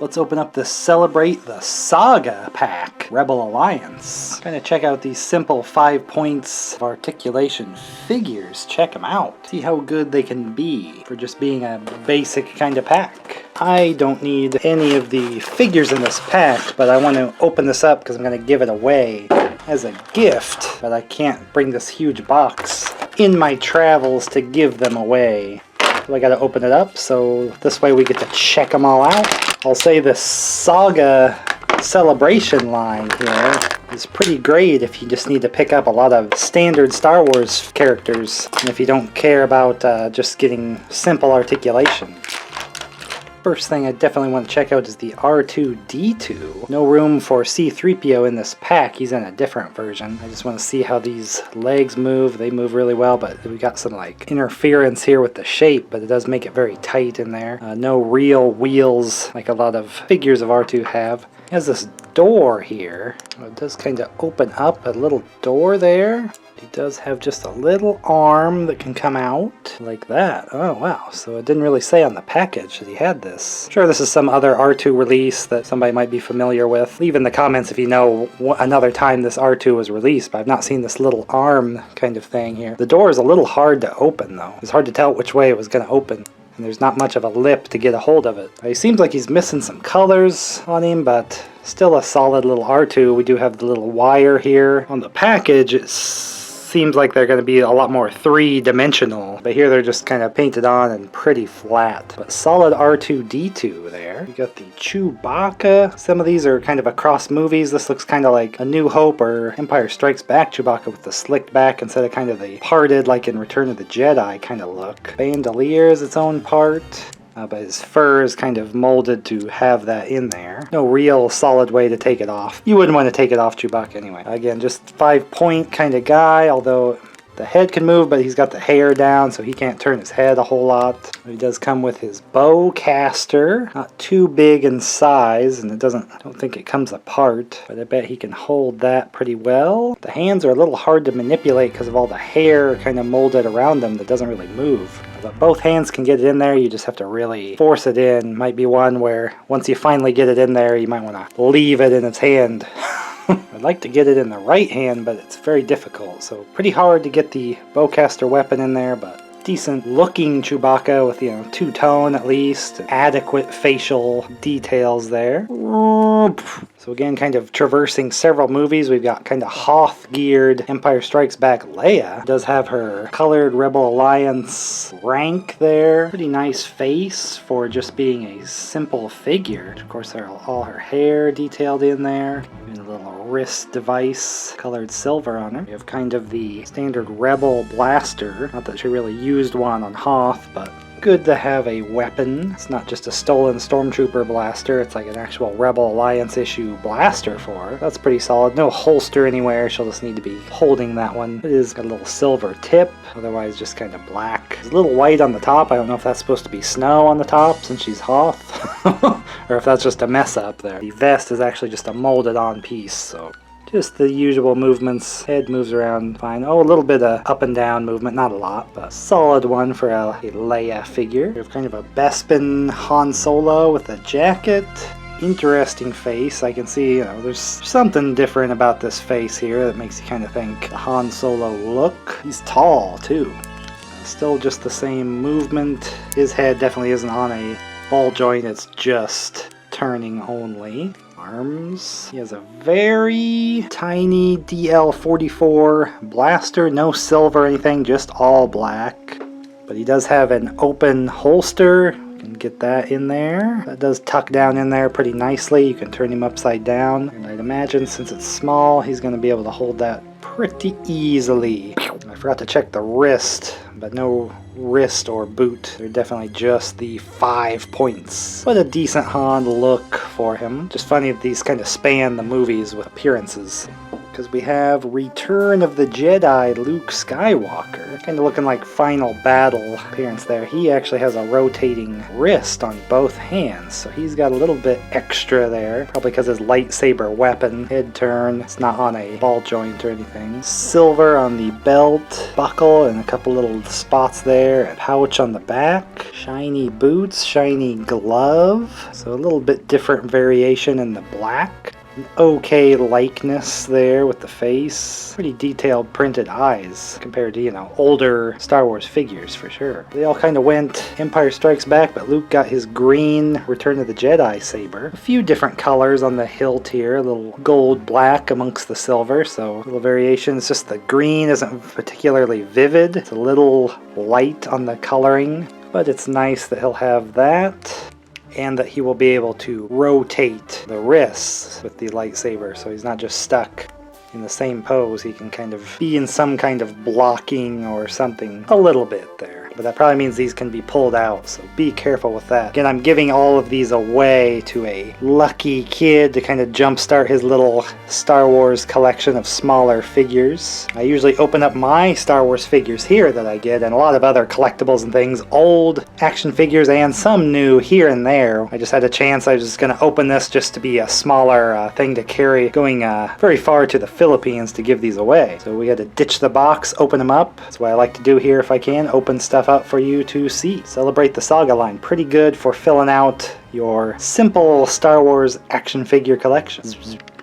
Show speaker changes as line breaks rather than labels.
Let's open up the Celebrate the Saga pack, Rebel Alliance. Kind of check out these simple 5 points of articulation figures. Check them out. See how good they can be for just being a basic kind of pack. I don't need any of the figures in this pack, but I want to open this up because I'm going to give it away as a gift, but I can't bring this huge box in my travels to give them away. So I got to open it up, so this way we get to check them all out. I'll say the Saga Celebration line here is pretty great if you just need to pick up a lot of standard Star Wars characters, and if you don't care about just getting simple articulation. First thing I definitely want to check out is the R2-D2. No room for C-3PO in this pack. He's in a different version. I just want to see how these legs move. They move really well, but we got some like interference here with the shape, but it does make it very tight in there. No real wheels like a lot of figures of R2 have. It has this door here. It does kind of open up, a little door there. He does have just a little arm that can come out like that. Oh wow, so it didn't really say on the package that he had this. I'm sure this is some other R2 release that somebody might be familiar with. Leave in the comments if you know another time this R2 was released, but I've not seen this little arm kind of thing here. The door is a little hard to open though. It's hard to tell which way it was going to open. And there's not much of a lip to get a hold of it. He seems like he's missing some colors on him, but still a solid little R2. We do have the little wire here. On the package, it seems like they're going to be a lot more three-dimensional, but here they're just kind of painted on and pretty flat. But solid R2-D2 there. We got the Chewbacca. Some of these are kind of across movies. This looks kind of like A New Hope or Empire Strikes Back Chewbacca with the slicked back instead of kind of the parted like in Return of the Jedi kind of look. Bandolier is its own part. But his fur is kind of molded to have that in there. No real solid way to take it off. You wouldn't want to take it off Chewbacca anyway. Again, just 5-point kind of guy, although the head can move, but he's got the hair down, so he can't turn his head a whole lot. He does come with his bowcaster. Not too big in size, and I don't think it comes apart, but I bet he can hold that pretty well. The hands are a little hard to manipulate because of all the hair kind of molded around them that doesn't really move. But both hands can get it in there, you just have to really force it in. Might be one where once you finally get it in there, you might want to leave it in its hand. I'd like to get it in the right hand, but it's very difficult. So pretty hard to get the bowcaster weapon in there, but decent looking Chewbacca with, you know, two-tone at least. Adequate facial details there. So again, kind of traversing several movies. We've got kind of Hoth-geared Empire Strikes Back Leia. Does have her colored Rebel Alliance rank there. Pretty nice face for just being a simple figure. Of course, there are all her hair detailed in there. Even a little wrist device colored silver on her. We have kind of the standard Rebel blaster. Not that she really used one on Hoth, but good to have a weapon. It's not just a stolen Stormtrooper blaster, it's like an actual Rebel Alliance issue blaster for her. That's pretty solid. No holster anywhere, she'll just need to be holding that one. It is got a little silver tip, otherwise just kind of black. There's a little white on the top. I don't know if that's supposed to be snow on the top since she's Hoth, or if that's just a mess up there. The vest is actually just a molded on piece, so just the usual movements. Head moves around fine. Oh, a little bit of up and down movement, not a lot, but a solid one for a Leia figure. We have kind of a Bespin Han Solo with a jacket. Interesting face. I can see, you know, there's something different about this face here that makes you kind of think the Han Solo look. He's tall, too. Still just the same movement. His head definitely isn't on a ball joint, it's just turning only. Arms. He has a very tiny DL-44 blaster, no silver or anything, just all black. But he does have an open holster. You can get that in there. That does tuck down in there pretty nicely. You can turn him upside down. And I'd imagine since it's small, he's going to be able to hold that pretty easily. I forgot to check the wrist, but no wrist or boot. They're definitely just the 5 points. But a decent Han look for him. Just funny that these kind of span the movies with appearances. because we have Return of the Jedi Luke Skywalker. Kind of looking like Final Battle appearance there. He actually has a rotating wrist on both hands, so he's got a little bit extra there. Probably because his lightsaber weapon, head turn, it's not on a ball joint or anything. Silver on the belt, buckle, and a couple little spots there. A pouch on the back. Shiny boots, shiny glove. So a little bit different variation in the black. An okay likeness there with the face. Pretty detailed printed eyes compared to, older Star Wars figures for sure. They all kind of went Empire Strikes Back, but Luke got his green Return of the Jedi saber. A few different colors on the hilt here. A little gold black amongst the silver, so little variations. Just the green isn't particularly vivid. It's a little light on the coloring, but it's nice that he'll have that. And that he will be able to rotate the wrists with the lightsaber, so he's not just stuck in the same pose. He can kind of be in some kind of blocking or something a little bit there. But that probably means these can be pulled out, so be careful with that. Again, I'm giving all of these away to a lucky kid to kind of jumpstart his little Star Wars collection of smaller figures. I usually open up my Star Wars figures here that I get, and a lot of other collectibles and things, old action figures and some new here and there. I just had a chance. I was just going to open this just to be a smaller thing to carry, going very far to the Philippines to give these away. So we had to ditch the box, open them up. That's what I like to do here if I can, open stuff up for you to see. Celebrate the Saga line, pretty good for filling out your simple Star Wars action figure collection.